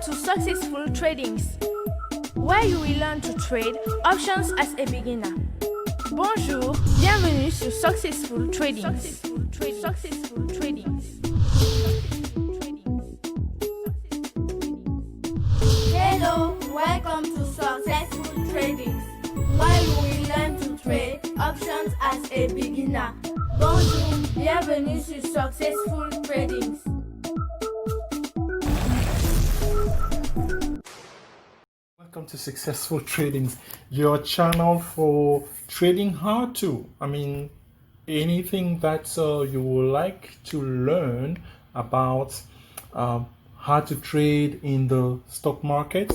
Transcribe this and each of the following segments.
to Successful Tradings, where you will learn to trade options as a beginner. Bonjour, bienvenue sur Successful Tradings. Successful Tradings. Hello, welcome to Successful Tradings, where you will learn to trade options as a beginner. Bonjour, bienvenue sur Successful Tradings. Welcome to Successful Tradings, your channel for trading how to. Anything that you would like to learn about how to trade in the stock market,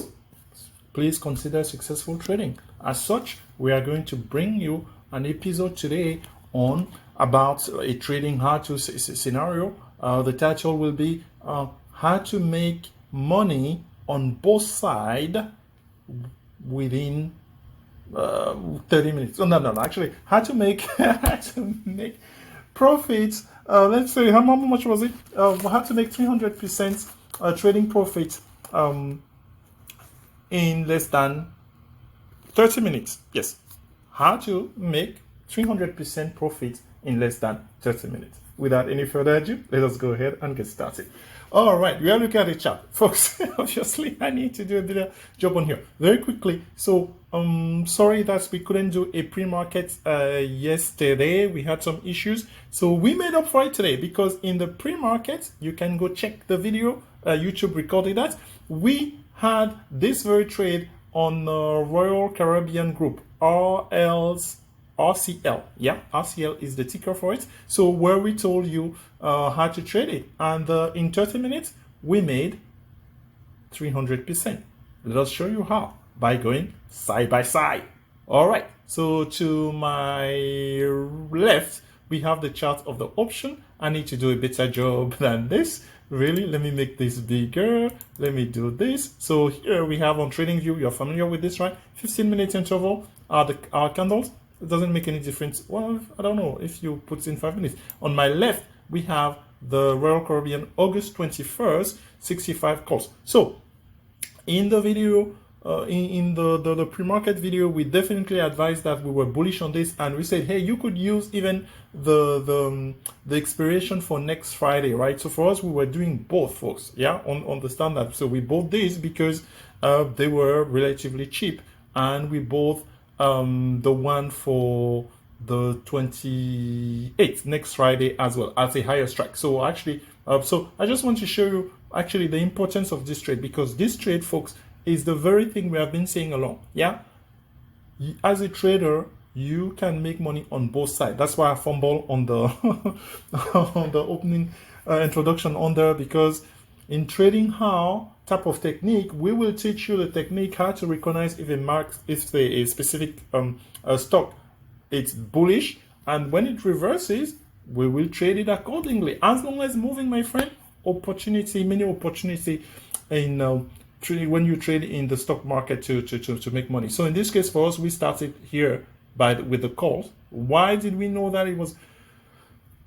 please consider Successful Trading. As such, we are going to bring you an episode today on about a trading how to scenario. The title will be how to make money on both sides within 30 minutes. Actually, how to make profits. Let's say how much was it? How to make 300% trading profit in less than 30 minutes. Yes, how to make 300% profit in less than 30 minutes. Without any further ado, let us go ahead and get started. All right, we are looking at the chart, folks. Obviously, I need to do a bit of job on here very quickly. So, sorry that we couldn't do a pre-market yesterday. We had some issues, so we made up for it today because in the pre-market, you can go check the video. YouTube recorded that we had this very trade on Royal Caribbean Group, RCL. Yeah, RCL is the ticker for it. So where we told you how to trade it, and in 30 minutes we made 300%. Let us show you how by going side by side. All right, so to my left we have the chart of the option. I need to do a better job than this. Really, let me make this bigger. Let me do this. So here we have on trading view, you're familiar with this, right? 15-minute interval are the candles. It doesn't make any difference. Well, I don't know if you put in 5 minutes. On my left, we have the Royal Caribbean August 21st, 65 calls. So in the video, in the pre-market video, we definitely advised that we were bullish on this, and we said, hey, you could use even the expiration for next Friday, right? So for us, we were doing both, folks. Yeah, on the standard. So we bought these because they were relatively cheap, and we bought the one for the 28th next Friday as well as a higher strike. So actually, so I just want to show you actually the importance of this trade, because this trade, folks, is the very thing we have been saying along. Yeah, as a trader, you can make money on both sides. That's why I fumble on the on the opening introduction on there, because in trading how type of technique, we will teach you the technique how to recognize if a specific stock it's bullish, and when it reverses, we will trade it accordingly. As long as moving, my friend, many opportunity in trading when you trade in the stock market to make money. So in this case for us, we started here with the calls. Why did we know that it was?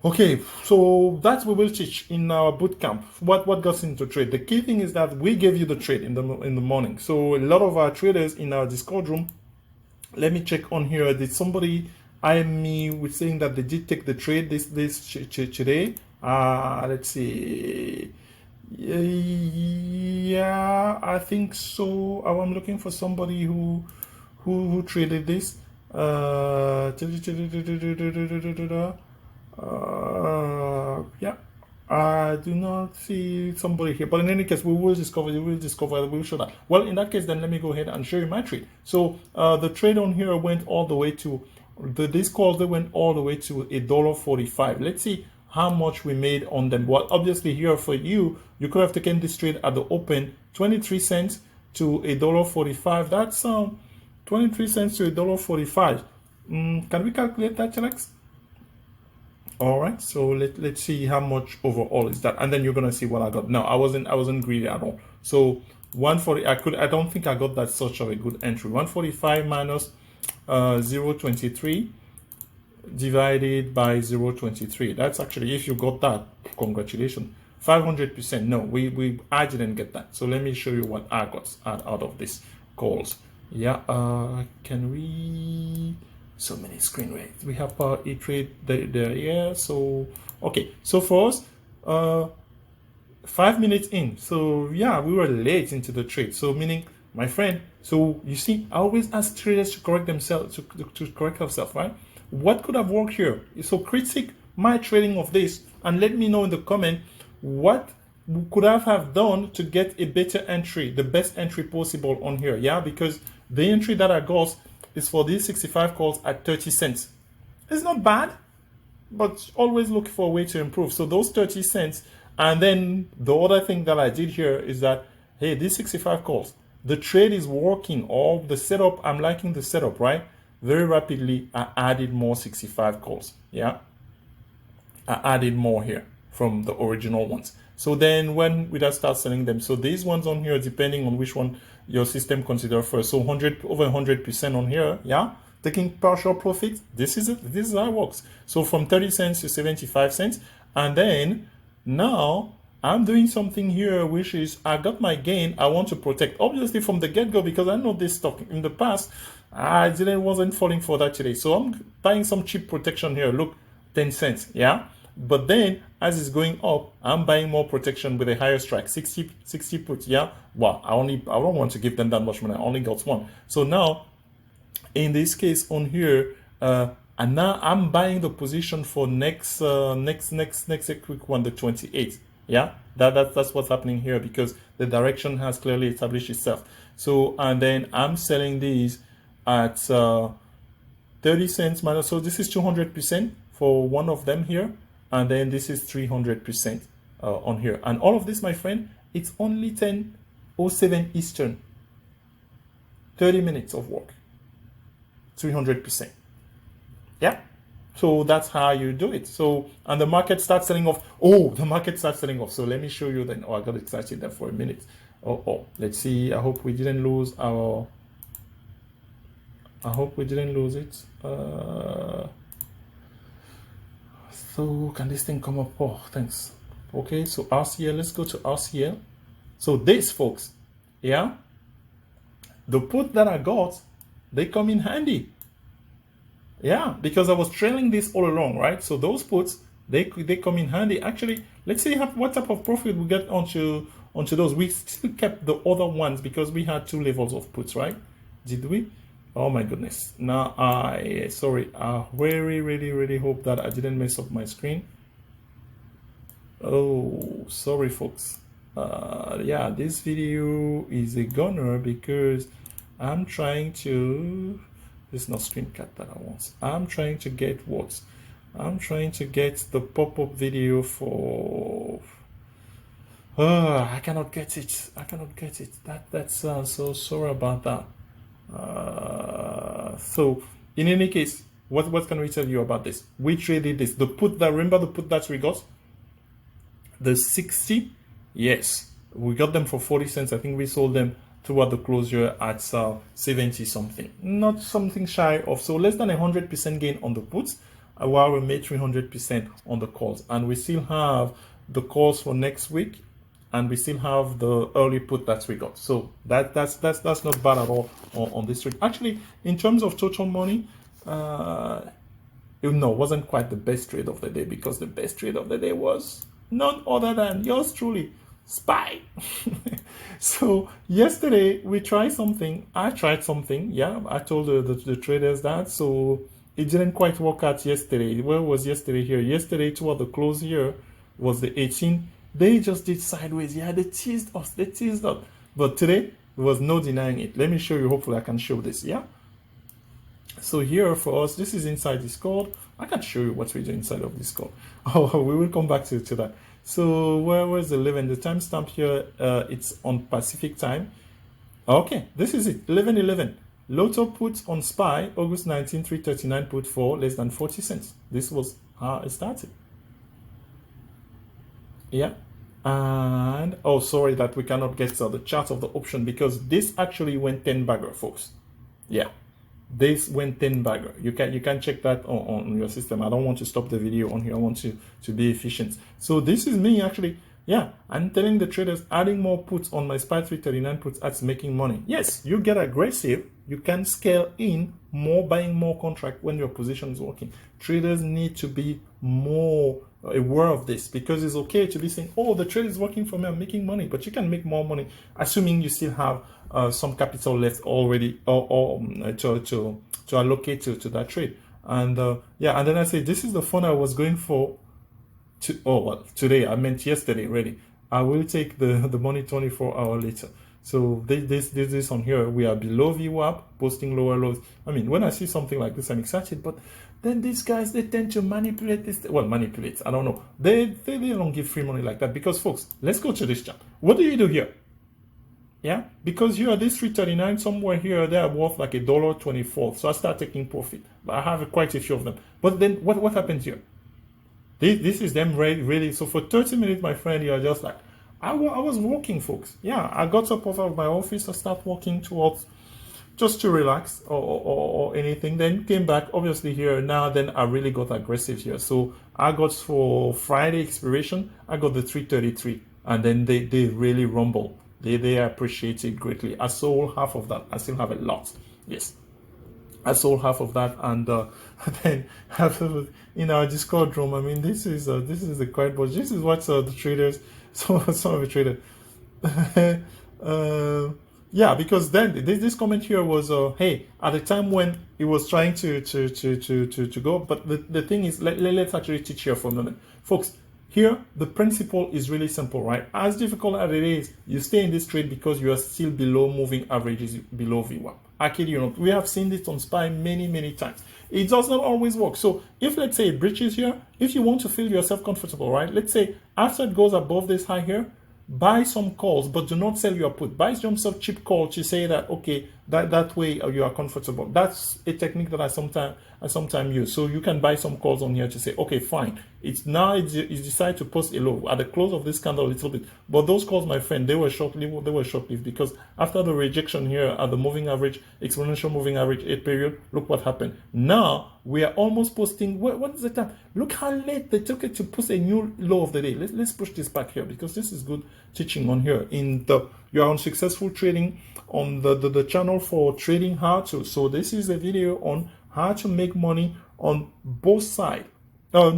Okay, so that we will teach in our boot camp. What goes into trade? The key thing is that we gave you the trade in the morning. So a lot of our traders in our Discord room. Let me check on here. Did somebody me with saying that they did take the trade this today? Let's see. Yeah, I think so. I'm looking for somebody who traded this. Yeah, I do not see somebody here, but in any case, we will discover, we'll show that. Well, in that case, then let me go ahead and show you my trade. So the trade on here went all the way to these calls. They went all the way to $1.45. Let's see how much we made on them. Well, obviously here for you could have taken this trade at the open, 23 cents to $1.45. That's 23 cents to $1.45. Can we calculate that, Alex? All right, so let's see how much overall is that, and then you're gonna see what I got. No, I wasn't greedy at all. So 140, I don't think I got that such of a good entry. 145 minus 0.23 divided by 0.23. That's actually, if you got that, congratulations. 500%. No, I didn't get that. So let me show you what I got out of this calls. Yeah, can we, so many screen rates. We have E-Trade there, yeah. So, okay, so for us, 5 minutes in. So yeah, we were late into the trade. So meaning, my friend, so you see, I always ask traders to correct themselves, to correct themselves, right? What could have worked here? So critique my trading of this and let me know in the comment what could I have done to get a better entry, the best entry possible on here. Yeah, because the entry that I got is for these 65 calls at 30 cents. It's not bad, but always look for a way to improve. So those 30 cents. And then the other thing that I did here is that, hey, these 65 calls, the trade is working, or the setup, I'm liking the setup, right? Very rapidly, I added more 65 calls. Yeah, I added more here from the original ones. So then when we just start selling them, so these ones on here, depending on which one your system consider first. So over 100% on here, yeah, taking partial profit. This is it. This is how it works. So from 30 cents to 75 cents, and then now I'm doing something here, which is I got my gain. I want to protect, obviously from the get-go, because I know this stock in the past I wasn't falling for that today. So I'm buying some cheap protection here. Look, 10 cents, yeah. But then as it's going up, I'm buying more protection with a higher strike, 60 puts, yeah. Wow, I don't want to give them that much money. I only got one. So now in this case on here, and now I'm buying the position for next quick one, the 28th. Yeah, that's what's happening here, because the direction has clearly established itself. So, and then I'm selling these at 30 cents minus. So this is 200% for one of them here, and then this is 300% on here. And all of this, my friend, it's only 10:07 Eastern. 30 minutes of work, 300%. Yeah. So that's how you do it. So, and the market starts selling off. Oh, the market starts selling off. So let me show you then. Oh, I got excited there for a minute. Let's see. I hope we didn't lose our, I hope we didn't lose it. So can this thing come up? Oh, thanks. Okay, so RCL, let's go to RCL. So this, folks, yeah, the put that I got, they come in handy. Yeah, because I was trailing this all along, right? So those puts, they come in handy. Actually, let's see what type of profit we get onto those. We still kept the other ones because we had 2 levels of puts, right? Did we? Oh my goodness. Now I really hope that I didn't mess up my screen. Oh, sorry folks. Yeah, this video is a goner because I'm trying to, it's not screen cap that I want. I'm trying to get what? I'm trying to get the pop-up video for, I cannot get it. I cannot get it. That's so sorry about that. So in any case, what can we tell you about this? We traded this. The put that, remember the put that we got? The 60, yes, we got them for 40 cents. I think we sold them toward the closure at 70 something, not something shy of, so less than 100% gain on the puts, while we made 300% on the calls. And we still have the calls for next week, and we still have the early put that we got. So that's not bad at all on this trade. Actually, in terms of total money, no, it wasn't quite the best trade of the day, because the best trade of the day was none other than yours truly, SPY. So yesterday we tried something. I tried something. Yeah, I told the traders that. So it didn't quite work out yesterday. Where was yesterday here? Yesterday toward the close here was the 18. They just did sideways. Yeah, they teased us. They teased us. But today there was no denying it. Let me show you. Hopefully I can show this. Yeah. So here for us, this is inside Discord. I can show you what we do inside of Discord. Oh, we will come back to that. So where's the 11? The timestamp here, it's on Pacific time. Okay, this is it. 11:11. Lotto put on SPY, August 19, 339 put for less than 40 cents. This was how it started. Yeah. And oh, sorry that we cannot get the chart of the option, because this actually went 10 bagger, folks. Yeah. This went 10 bagger. You can check that on your system. I don't want to stop the video on here. I want to be efficient. So this is me actually Yeah, I'm telling the traders adding more puts on my SPY 339 puts that's making money. Yes, you get aggressive. You can scale in more, buying more contract when your position is working. Traders need to be more aware of this, because it's okay to be saying, oh, the trade is working for me, I'm making money, but you can make more money assuming you still have some capital left already or to allocate to that trade. And yeah, and then I say this is the fund I was going for. Today, I meant yesterday already. I will take the money 24 hours later. So this on here, we are below VWAP, posting lower lows. I mean, when I see something like this, I'm excited. But then these guys, they tend to manipulate this. Well, manipulate, I don't know. They don't give free money like that. Because folks, let's go to this chart. What do you do here? Yeah, because here this 339 somewhere here, they are worth like $1.24. So I start taking profit. But I have quite a few of them. But then what happens here? This is them really. So for 30 minutes, my friend, you're just like, I was walking, folks. Yeah, I got up off of my office. I start walking towards, just to relax or anything. Then came back, obviously here now. Then I really got aggressive here. So I got for Friday expiration, I got the 333, and then they really rumble. They appreciate it greatly. I sold half of that. I still have a lot. Yes. I sold half of that, and then in our Discord room. I mean, this is the quiet, but this is what the traders, some of the traders, yeah, because then this comment here was, hey, at the time when it was trying to go, but the thing is, let's actually teach here for a moment, folks. Here, the principle is really simple, right? As difficult as it is, you stay in this trade because you are still below moving averages, below VWAP. I kid you not. We have seen this on SPY many times. It does not always work. So if, let's say, it breaches here, if you want to feel yourself comfortable, right? Let's say after it goes above this high here, buy some calls, but do not sell your put. Buy yourself cheap call to say that, okay, that way you are comfortable. That's a technique that I sometimes use. So you can buy some calls on here to say, okay, fine. It's decided to post a low at the close of this candle a little bit. But those calls, my friend, they were short-lived because after the rejection here at the moving average, exponential moving average 8 period, look what happened. Now we are almost posting, what is the time? Look how late they took it to post a new low of the day. Let's push this back here because this is good teaching on here. You are on successful trading on the channel for trading how to. So this is a video on how to make money on both sides. On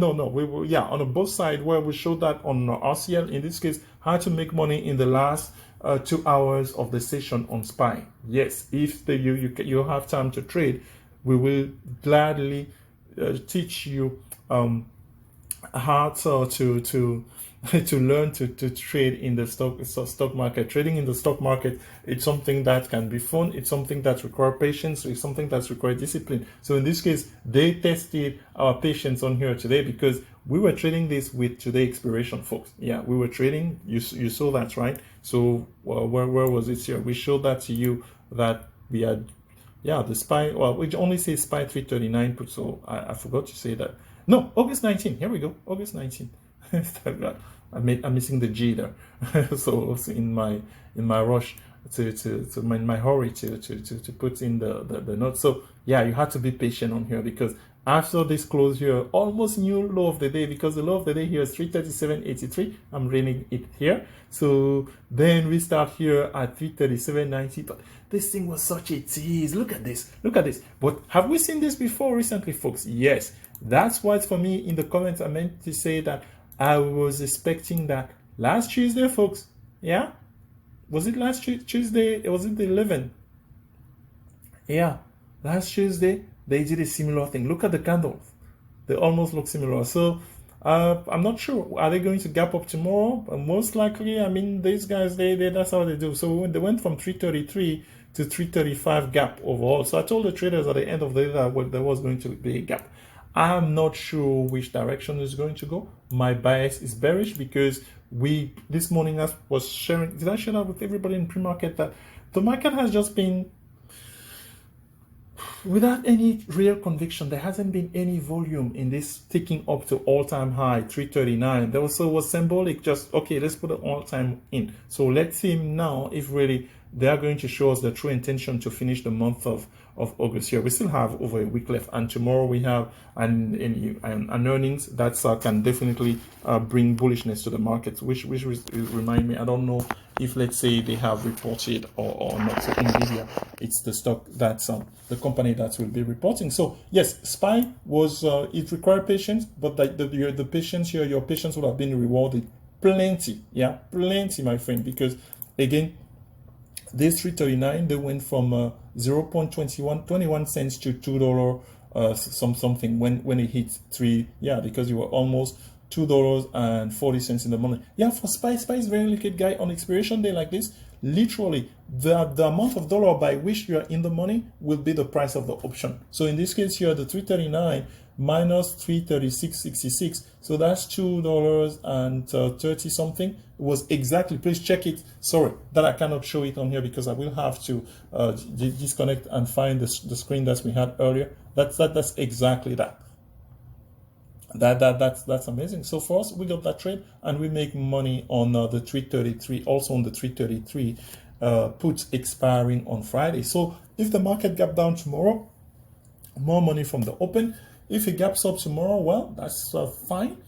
both sides, where we showed that on RCL, in this case, how to make money in the last 2 hours of the session on SPY. Yes, if you have time to trade, we will gladly teach you how to learn to trade in the stock market. Trading in the stock market, it's something that can be fun. It's something that requires patience. It's something that requires discipline. So in this case, they tested our patience on here today because we were trading this with today expiration, folks. Yeah, we were trading. You saw that, right? So where was it here? We showed that to you that we had, yeah, the SPY. Well, we only say SPY 339 put. So I forgot to say that. No, August 19. Here we go. August 19. I'm missing the G there. So in my rush in my hurry to put in the note. So yeah, you had to be patient on here because after this close here, almost new low of the day, because the low of the day here is 337.83. I'm reading it here. So then we start here at 337.90. But this thing was such a tease. Look at this. Look at this. But have we seen this before recently, folks? Yes. That's why for me in the comments I meant to say that I was expecting that last Tuesday, folks. Yeah, was it last Tuesday? Was it the 11th? Yeah, last Tuesday they did a similar thing. Look at the candles; they almost look similar. So I'm not sure. Are they going to gap up tomorrow? Most likely. I mean, these guys, they that's how they do. So when they went from 333 to 335 gap overall. So I told the traders at the end of the day that there was going to be a gap. I'm not sure which direction is going to go. My bias is bearish because this morning I was sharing, did I share that with everybody in pre-market, that the market has just been without any real conviction. There hasn't been any volume in this ticking up to all-time high 339. There also was symbolic, just okay, let's put an all-time in. So let's see now if really they are going to show us the true intention to finish the month of of August here. We still have over a week left, and tomorrow we have an earnings that can definitely bring bullishness to the market, which remind me, I don't know if, let's say, they have reported or not. So Nvidia, it's the stock that's the company that will be reporting. So yes, SPY was it required patience, but the patience here, your patience would have been rewarded plenty. Yeah, plenty, my friend, because again, this 339, they went from 0.21 cents to $2 something when it hit 3. Yeah, because you were almost $2.40 in the morning. Yeah, for SPY is very liquid, guy. On expiration day like this, literally the amount of dollar by which you are in the money will be the price of the option. So in this case here, the 339 minus 336.66, so that's $2.30 something. Was exactly, please check it. Sorry that I cannot show it on here because I will have to disconnect and find the screen that we had earlier. That's exactly that. That's amazing. So for us, we got that trade and we make money on the 333, also on the 333 puts expiring on Friday. So if the market gap down tomorrow, more money from the open. If it gaps up tomorrow, well, that's fine.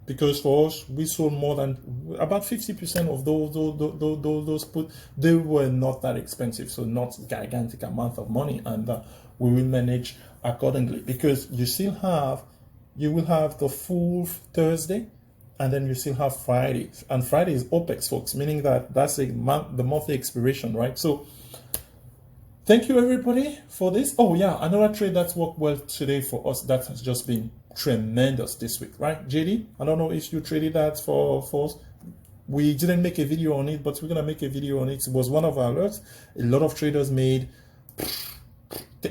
Because for us, we sold more than about 50% of those put. They were not that expensive, so not gigantic amount of money, and we will manage accordingly. Because you will have the full Thursday, and then you still have Friday, and Friday is OPEX, folks, meaning that that's the monthly expiration, right? So thank you everybody for this. Oh yeah, another trade that's worked well today for us that has just been tremendous this week, right? JD, I don't know if you traded that for us. We didn't make a video on it, but we're gonna make a video on it. It was one of our alerts. A lot of traders made.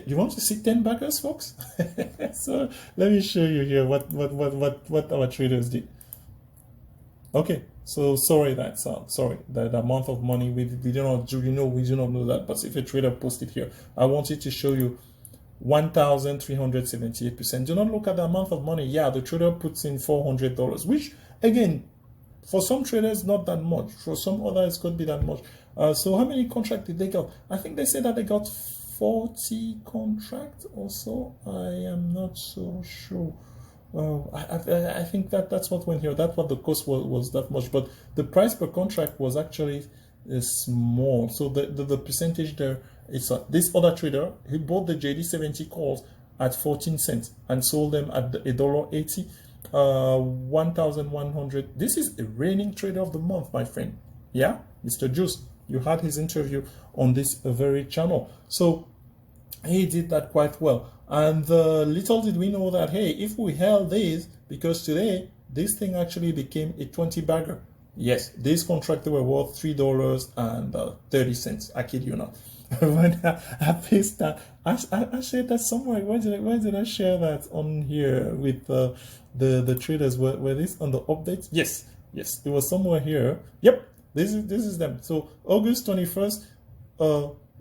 You want to see 10 baggers, folks? So let me show you here what our traders did. Okay, so sorry that the amount of money we do not know that, but if a trader posted here, I wanted to show you 1,378%. Do not look at the amount of money. Yeah, the trader puts in $400, which again, for some traders not that much. For some others, it could be that much. So how many contracts did they got? I think they said that they got 40 contracts or so. I am not so sure. I think that's what went here. That's what the cost was that much, but the price per contract was actually small. So the percentage there is this other trader, he bought the JD70 calls at 14 cents and sold them at $1.80, 1,100. This is a reigning trader of the month, my friend. Yeah, Mr. Juice. You had his interview on this very channel. So he did that quite well. And little did we know that, hey, if we held this, because today this thing actually became a 20 bagger. Yes, this contract were worth $3.30. I kid you not. When I pasted that, I shared that somewhere. Where did I share that on here with the traders? Were this on the updates? Yes, it was somewhere here. Yep, this is them. So August 21st,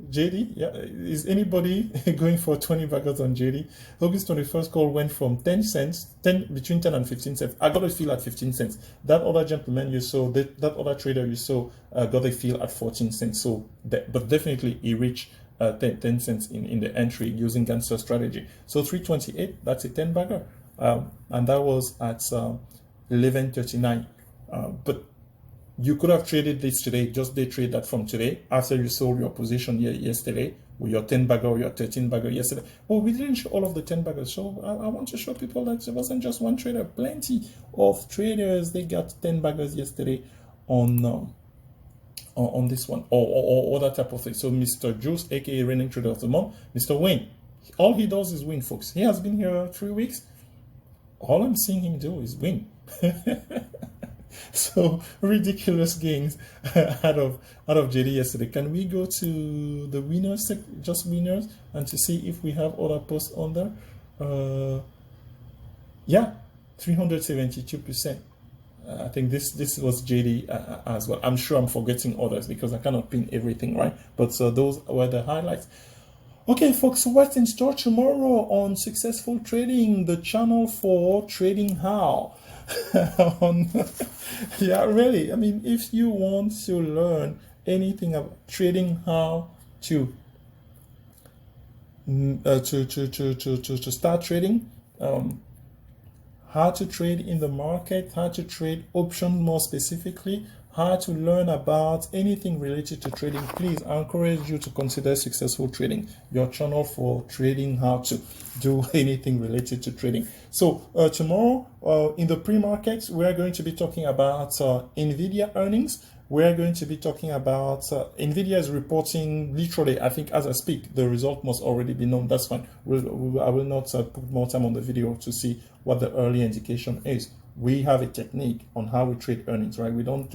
JD, yeah, is anybody going for 20 baggers on JD? August 21st call went from 10 cents, between 10 and 15 cents. I got a feel at 15 cents. That other gentleman you saw, that other trader you saw, got a feel at 14 cents. So, but definitely he reached 10 cents in the entry using gangster strategy. So 328, that's a 10 bagger, and that was at 11.39. But you could have traded this today, just day trade that from today after you sold your position yesterday with your 10 bagger or your 13 bagger yesterday. Well, we didn't show all of the 10 baggers, so I want to show people that it wasn't just one trader. Plenty of traders, they got 10 baggers yesterday on this one or that type of thing. So Mr. Juice, aka reigning trader of the month, Mr. Wayne, all he does is win, folks. He has been here 3 weeks. All I'm seeing him do is win. So ridiculous gains out of JD yesterday. Can we go to the winners, just winners, and to see if we have other posts on there? Yeah, 372%. I think this was JD as well. I'm sure I'm forgetting others because I cannot pin everything, right? But those were the highlights. Okay, folks, so what's in store tomorrow on Successful Trading, the channel for trading how? Yeah, really. I mean, if you want to learn anything about trading how to to start trading, how to trade in the market, how to trade options more specifically, how to learn about anything related to trading, please, I encourage you to consider Successful Trading, your channel for trading, how to do anything related to trading. So tomorrow in the pre-market, we are going to be talking about NVIDIA earnings. We're going to be talking about NVIDIA is reporting literally, I think as I speak, the result must already be known. That's fine. I will not put more time on the video to see what the early indication is. We have a technique on how we trade earnings, right? We don't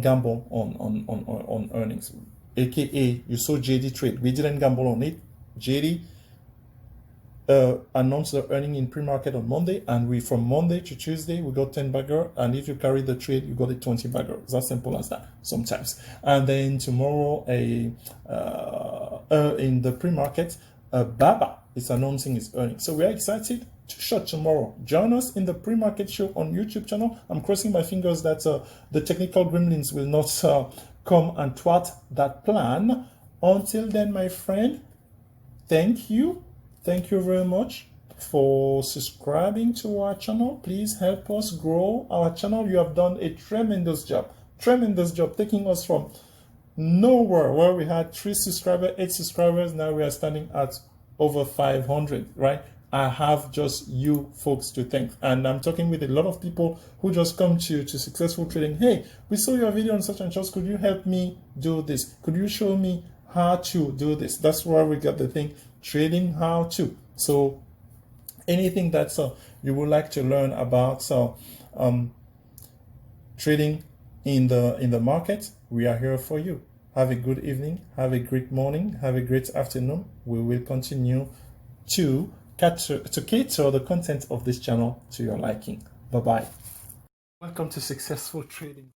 gamble on earnings. AKA, you saw JD trade. We didn't gamble on it. JD announced the earning in pre-market on Monday, and from Monday to Tuesday we got 10 bagger, and if you carry the trade you got a 20 bagger. It's as simple as that sometimes. And then tomorrow in the pre-market, Baba is announcing his earnings, so we're excited to short tomorrow. Join us in the pre-market show on YouTube channel. I'm crossing my fingers that the technical gremlins will not come and thwart that plan. Until then, my friend, thank you very much for subscribing to our channel. Please help us grow our channel. You have done a tremendous job taking us from nowhere, where we had 3 subscribers, 8 subscribers. Now we are standing at over 500, right? I have just you folks to thank, and I'm talking with a lot of people who just come to Successful Trading. Hey, we saw your video on such and such, could you help me do this? Could you show me how to do this? That's where we got the thing, trading how to. So anything that you would like to learn about trading in the market, we are here for you. Have a good evening, have a great morning, have a great afternoon. We will continue to cater the content of this channel to your liking. Bye-bye. Welcome to Successful Trading.